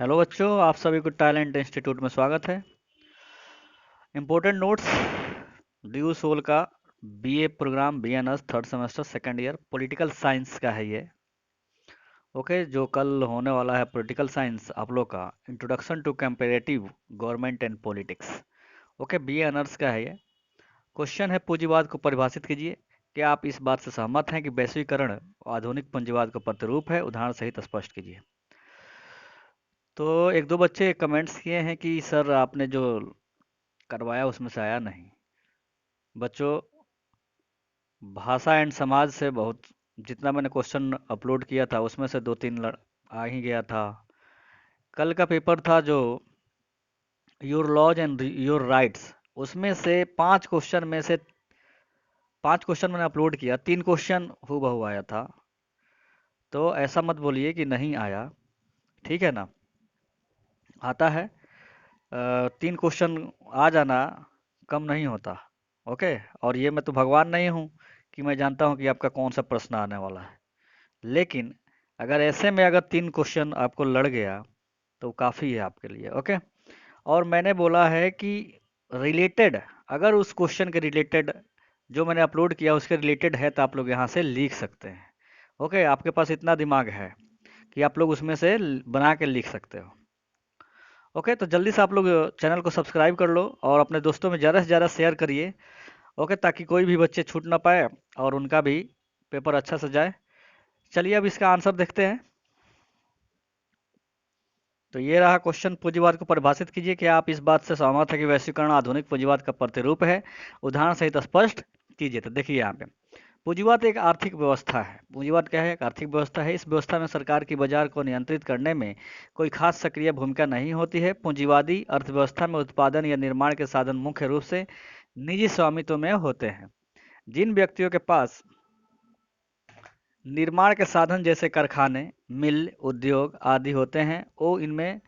Hello बच्चों, आप सभी को टैलेंट इंस्टीट्यूट में स्वागत है। इम्पोर्टेंट नोट्स ड्यू सोल का BA programme B N S third semester second year political science का है ये। ओके, जो कल होने वाला है पॉलिटिकल साइंस आप लोग का introduction to comparative government and politics. Okay, B एनर्स का है ये। क्वेश्चन है, पूंजीवाद को परिभाषित कीजिए। क्या आप इस बात से सहमत हैं कि वैश्वीकरण आधुनिक पूंजीवाद का प्रतिरूप है? उदाहरण सहित स्पष्ट कीजिए। तो एक दो बच्चे कमेंट्स किए हैं कि सर आपने जो करवाया उसमें से आया नहीं। बच्चों, भाषा एंड समाज से बहुत, जितना मैंने क्वेश्चन अपलोड किया था उसमें से दो तीन आ ही गया था। कल का पेपर था जो your laws and your rights, उसमें से पांच क्वेश्चन मैंने अपलोड किया, तीन क्वेश्चन हूबहू आया था। तो ऐसा मत बोलिए कि नहीं आया, ठीक है ना? आता है। तीन क्वेश्चन आ जाना कम नहीं होता। ओके। और ये मैं तो भगवान नहीं हूँ कि मैं जानता हूँ कि आपका कौन सा प्रश्न आने वाला है। लेकिन अगर ऐसे में अगर तीन क्वेश्चन आपको लड़ गया तो काफ़ी है आपके लिए। ओके। और मैंने बोला है कि रिलेटेड, अगर उस क्वेश्चन के रिलेटेड जो मैंने अपलोड किया उसके रिलेटेड है तो आप लोग यहाँ से लिख सकते हैं। ओके, आपके पास इतना दिमाग है कि आप लोग उसमें से बना के लिख सकते हो। ओके, तो जल्दी से आप लोग चैनल को सब्सक्राइब कर लो और अपने दोस्तों में ज़्यादा से ज़्यादा शेयर करिए। ओके, ताकि कोई भी बच्चे छूट ना पाए और उनका भी पेपर अच्छा से जाए। चलिए अब इसका आंसर देखते हैं। तो ये रहा क्वेश्चन, पूंजीवाद को परिभाषित कीजिए। क्या आप इस बात से सहमत है कि वैश्वीकरण आधुनिक पूंजीवाद का प्रतिरूप है? उदाहरण सहित स्पष्ट कीजिए। तो देखिए यहाँ पे, पूंजीवाद एक आर्थिक व्यवस्था है। पूंजीवाद क्या है? एक आर्थिक व्यवस्था है। इस व्यवस्था में सरकार की बाजार को नियंत्रित करने में कोई खास सक्रिय भूमिका नहीं होती है। पूंजीवादी अर्थव्यवस्था में उत्पादन या निर्माण के साधन मुख्य रूप से निजी स्वामित्व में होते हैं। जिन व्यक्तियों के पास निर्माण के साधन जैसे कारखाने, मिल, उद्योग आदि होते हैं, वो इनमें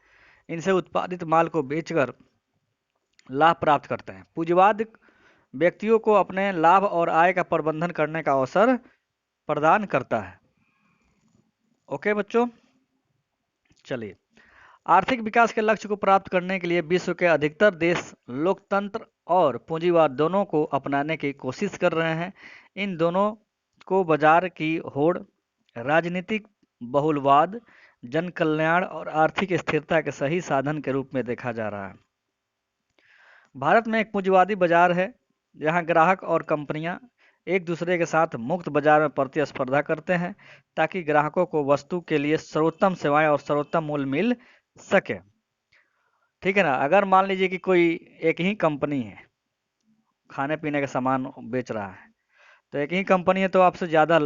इनसे उत्पादित माल को बेचकर लाभ प्राप्त करते हैं। पूंजीवाद व्यक्तियों को अपने लाभ और आय का प्रबंधन करने का अवसर प्रदान करता है। ओके बच्चों, चलिए। आर्थिक विकास के लक्ष्य को प्राप्त करने के लिए विश्व के अधिकतर देश लोकतंत्र और पूंजीवाद दोनों को अपनाने की कोशिश कर रहे हैं। इन दोनों को बाजार की होड़, राजनीतिक बहुलवाद, जन कल्याण और आर्थिक स्थिरता के सही साधन के रूप में देखा जा रहा है। भारत में एक पूंजीवादी बाजार है जहां ग्राहक और कंपनियां एक दूसरे के साथ मुक्त बाजार में प्रतिस्पर्धा करते हैं ताकि ग्राहकों को वस्तु के लिए सर्वोत्तम सेवाएं और सर्वोत्तम मूल्य मिल सके। ठीक है ना? अगर मान लीजिए कि कोई एक ही कंपनी है, खाने पीने का सामान बेच रहा है, तो एक ही कंपनी है तो आपसे ज़्यादा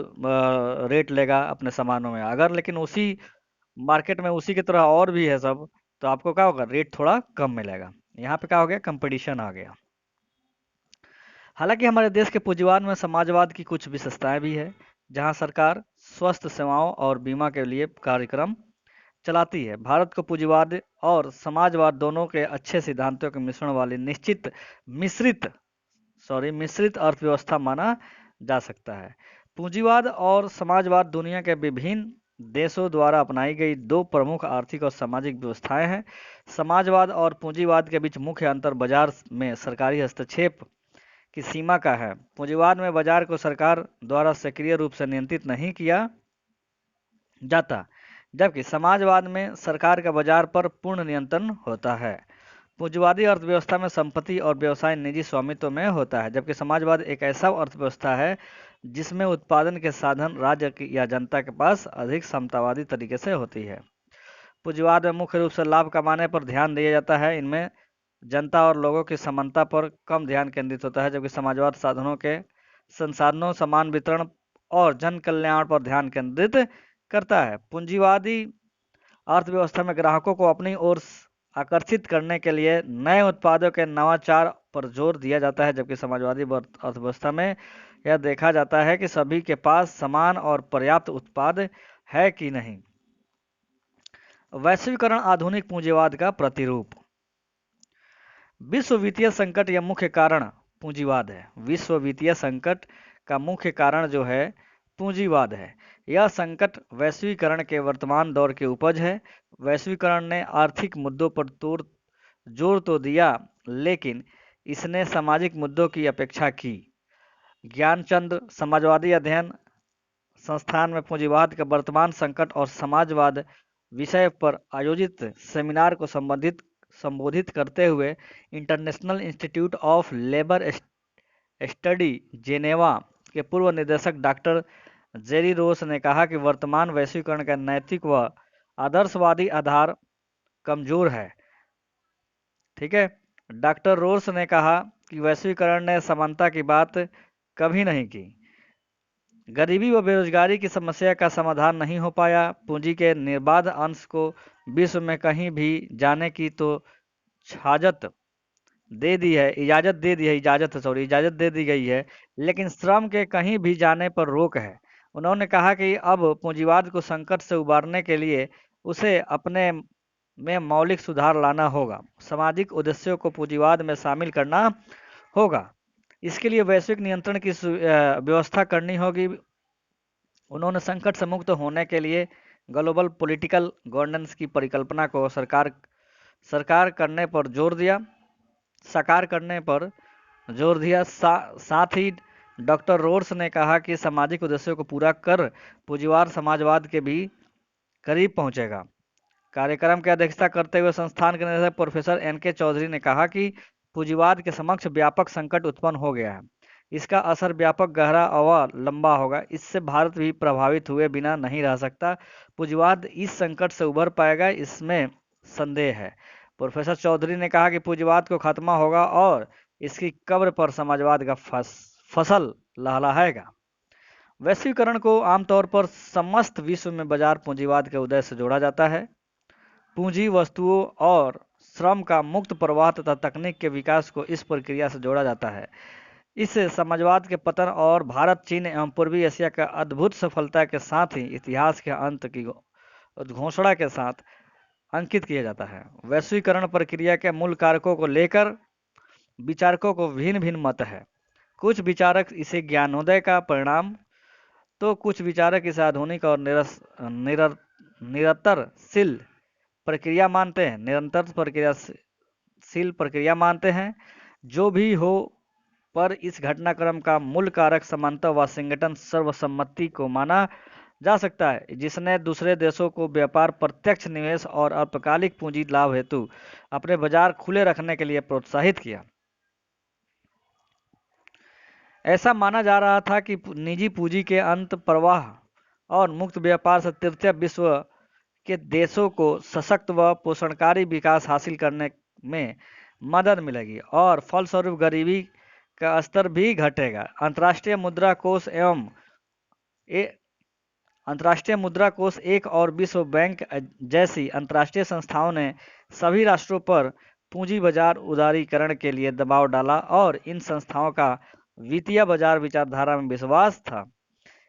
रेट लेगा अपने सामानों में। अगर लेकिन उसी मार्केट में उसी की तरह और भी है सब, तो आपको क्या होगा? रेट थोड़ा कम मिलेगा। यहाँ पे क्या हो गया? कंपटीशन आ गया। हालांकि हमारे देश के पूंजीवाद में समाजवाद की कुछ विशेषताएं भी है, जहां सरकार स्वास्थ्य सेवाओं और बीमा के लिए कार्यक्रम चलाती है। भारत को पूंजीवाद और समाजवाद दोनों के अच्छे सिद्धांतों के मिश्रण वाली मिश्रित मिश्रित अर्थव्यवस्था माना जा सकता है। पूंजीवाद और समाजवाद दुनिया के विभिन्न देशों द्वारा अपनाई गई दो प्रमुख आर्थिक और सामाजिक व्यवस्थाएं हैं। समाजवाद और पूंजीवाद के बीच मुख्य अंतर बाजार में सरकारी हस्तक्षेप की सीमा का है। पूंजीवाद में बाजार को सरकार द्वारा सक्रिय रूप से नियंत्रित नहीं किया जाता, जबकि समाजवाद में सरकार का बाजार पर पूर्ण नियंत्रण होता है। पूंजीवादी अर्थव्यवस्था में संपत्ति और व्यवसाय निजी स्वामित्व में होता है, जबकि समाजवाद एक ऐसा अर्थव्यवस्था है जिसमें उत्पादन के साधन राज्य या जनता के पास अधिक समतावादी तरीके से होती है। पूंजीवाद में मुख्य रूप से लाभ कमाने पर ध्यान दिया जाता है। इनमें जनता और लोगों की समानता पर कम ध्यान केंद्रित होता है, जबकि समाजवाद साधनों के संसाधनों समान वितरण और जन कल्याण पर ध्यान केंद्रित करता है। पूंजीवादी अर्थव्यवस्था में ग्राहकों को अपनी ओर आकर्षित करने के लिए नए उत्पादों के नवाचार पर जोर दिया जाता है, जबकि समाजवादी अर्थव्यवस्था में यह देखा जाता है कि सभी के पास समान और पर्याप्त उत्पाद है कि नहीं। वैश्वीकरण आधुनिक पूंजीवाद का प्रतिरूप। विश्व वित्तीय संकट या मुख्य कारण पूंजीवाद है। विश्व वित्तीय संकट का मुख्य कारण जो है पूंजीवाद है। यह संकट वैश्वीकरण के वर्तमान दौर की उपज है। वैश्वीकरण ने आर्थिक मुद्दों पर जोर तो दिया, लेकिन इसने सामाजिक मुद्दों की अपेक्षा की। ज्ञानचंद समाजवादी अध्ययन संस्थान में पूंजीवाद का वर्तमान संकट और समाजवाद विषय पर आयोजित सेमिनार को संबोधित करते हुए international institute of labour study Geneva के पूर्व निदेशक डॉक्टर जेरी रोस ने कहा कि वर्तमान वैश्वीकरण का नैतिक व आदर्शवादी आधार कमजोर है। ठीक है। डॉक्टर रोस ने कहा कि वैश्वीकरण ने समानता की बात कभी नहीं की। गरीबी व बेरोजगारी की समस्या का समाधान नहीं हो पाया। पूंजी के निर्बाध अंश को विश्व में कहीं भी जाने की तो इजाजत दे दी गई है, लेकिन श्रम के कहीं भी जाने पर रोक है। उन्होंने कहा कि अब पूंजीवाद को संकट से उबारने के लिए उसे अपने में मौलिक सुधार लाना होगा। सामाजिक उद्देश्यों को पूंजीवाद में शामिल करना होगा। इसके लिए वैश्विक नियंत्रण की व्यवस्था करनी होगी। उन्होंने संकट से मुक्त होने के लिए ग्लोबल पॉलिटिकल गवर्नेंस की परिकल्पना को साकार करने पर जोर दिया। साथ ही डॉक्टर रोड्स ने कहा कि सामाजिक उद्देश्यों को पूरा कर पूंजीवाद समाजवाद के भी करीब पहुंचेगा। कार्यक्रम की अध्यक्षता करते हुए संस्थान के निदेशक प्रोफेसर एन.के. चौधरी ने कहा कि पूंजीवाद के समक्ष व्यापक संकट उत्पन्न हो गया है। इसका असर व्यापक, गहरा और लंबा होगा। इससे भारत भी प्रभावित हुए बिना नहीं रह सकता। पूंजीवाद इस संकट से उभर पाएगा, इसमें संदेह है। प्रोफेसर चौधरी ने कहा कि पूंजीवाद को खात्मा होगा और इसकी कब्र पर समाजवाद का फसल लहलहाएगा। वैश्वीकरण को आमतौर पर समस्त विश्व में बाजार पूंजीवाद के उदय से जोड़ा जाता है। पूंजी, वस्तुओं और श्रम का मुक्त प्रवाह तथा तकनीक के विकास को इस प्रक्रिया से जोड़ा जाता है। इससे समाजवाद के पतन और भारत, चीन एवं पूर्वी एशिया का अद्भुत सफलता के साथ ही इतिहास के अंत की घोषणा के साथ अंकित किया जाता है। वैश्वीकरण प्रक्रिया के मूल कारकों को लेकर विचारकों को भिन्न भिन्न मत है। कुछ विचारक इसे ज्ञानोदय का परिणाम, तो कुछ विचारक इसे आधुनिक और निरंतरशील प्रक्रिया मानते हैं। जो भी हो, पर इस घटनाक्रम का मूल कारक सामान्यतः वाशिंगटन सर्वसम्मति को माना जा सकता है, जिसने दूसरे देशों को व्यापार, प्रत्यक्ष निवेश और अल्पकालिक पूंजी लाभ हेतु अपने बाजार खुले रखने के लिए प्रोत्साहित किया। ऐसा माना जा रहा था कि निजी पूंजी के अंत प्रवाह और मुक्त व्यापार से तृतीय विश्व के देशों को सशक्त व पोषणकारी विकास हासिल करने में मदद मिलेगी और फलस्वरूप गरीबी का स्तर भी घटेगा। अंतर्राष्ट्रीय मुद्रा कोष एक और विश्व बैंक जैसी अंतर्राष्ट्रीय संस्थाओं ने सभी राष्ट्रों पर पूंजी बाजार उदारीकरण के लिए दबाव डाला और इन संस्थाओं का वित्तीय बाजार विचारधारा में विश्वास था।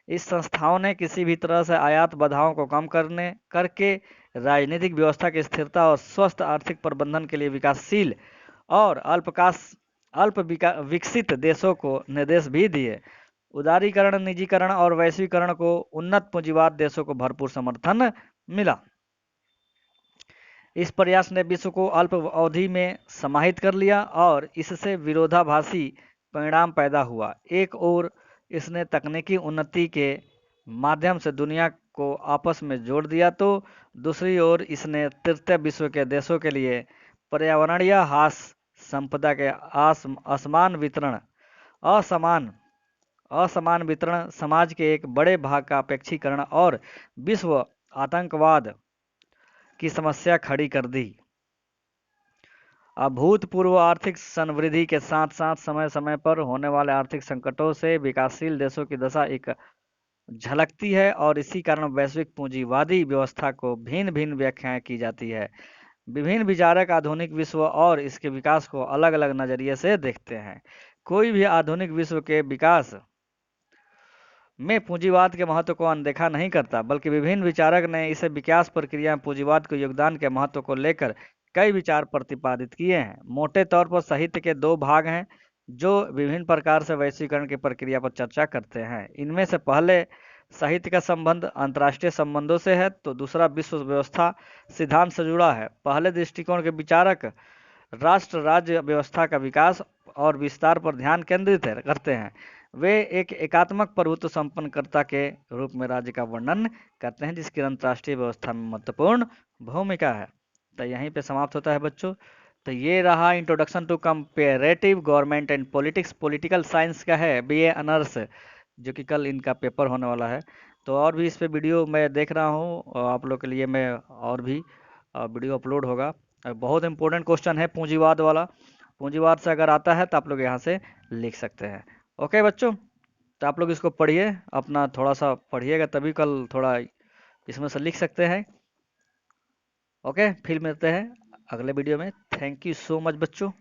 इस संस्थाओं ने किसी भी तरह से आयात बाधाओं को कम करके राजनीतिक व्यवस्था की स्थिरता और स्वस्थ आर्थिक प्रबंधन के लिए विकासशील और अल्प विकसित देशों को निर्देश भी दिए। उदारीकरण, निजीकरण और वैश्वीकरण को उन्नत पूंजीवाद देशों को भरपूर समर्थन मिला। इस प्रयास ने विश्व को अल्प अवधि में समाहित कर लिया और इससे विरोधाभासी परिणाम पैदा हुआ। एक ओर इसने तकनीकी उन्नति के माध्यम से दुनिया को आपस में जोड़ दिया, तो दूसरी ओर इसने तृतीय विश्व के देशों के लिए पर्यावरणीय ह्रास, संपदा के असमान वितरण, समाज के एक बड़े भाग का अपेक्षीकरण और विश्व आतंकवाद की समस्या खड़ी कर दी। अभूतपूर्व आर्थिक संवृद्धि के साथ साथ समय समय पर होने वाले आर्थिक संकटों से विकासशील देशों की दशा एक झलकती है और इसी कारण वैश्विक पूंजीवादी व्यवस्था को भिन्न भिन्न व्याख्याएं की जाती है। विभिन्न विचारक आधुनिक विश्व और इसके विकास को अलग अलग नजरिए से देखते हैं। कोई भी आधुनिक विश्व के विकास में पूंजीवाद के महत्व को अनदेखा नहीं करता, बल्कि विभिन्न विचारक ने इसे विकास प्रक्रिया में पूंजीवाद के योगदान के महत्व को लेकर कई विचार प्रतिपादित किए हैं। मोटे तौर पर साहित्य के दो भाग हैं जो विभिन्न प्रकार से वैश्वीकरण की प्रक्रिया पर चर्चा करते हैं। इनमें से साहित्य का संबंध अंतर्राष्ट्रीय संबंधों से है, तो दूसरा विश्व व्यवस्था सिद्धांत से जुड़ा है। पहले दृष्टिकोण के विचारक राष्ट्र राज्य व्यवस्था का विकास और विस्तार पर ध्यान केंद्रित करते हैं। वे एक एकात्मक प्रभुत्व संपन्नकर्ता के रूप में राज्य का वर्णन करते हैं, जिसकी अंतर्राष्ट्रीय व्यवस्था में महत्वपूर्ण भूमिका है। तो यहीं पे समाप्त होता है बच्चों। तो ये रहा introduction to comparative government and politics, political science का है, बीए ऑनर्स, जो कि कल इनका पेपर होने वाला है। तो और भी इस पे वीडियो मैं देख रहा हूँ, और आप लोग के लिए मैं और भी वीडियो अपलोड होगा। बहुत इंपॉर्टेंट क्वेश्चन है पूंजीवाद वाला, पूंजीवाद से अगर आता है तो आप लोग यहाँ से लिख सकते हैं। ओके बच्चों, तो आप लोग इसको पढ़िए, अपना थोड़ा सा पढ़िएगा, तभी कल थोड़ा इसमें से लिख सकते हैं। ओके, फिर मिलते हैं अगले वीडियो में। थैंक यू सो मच बच्चों।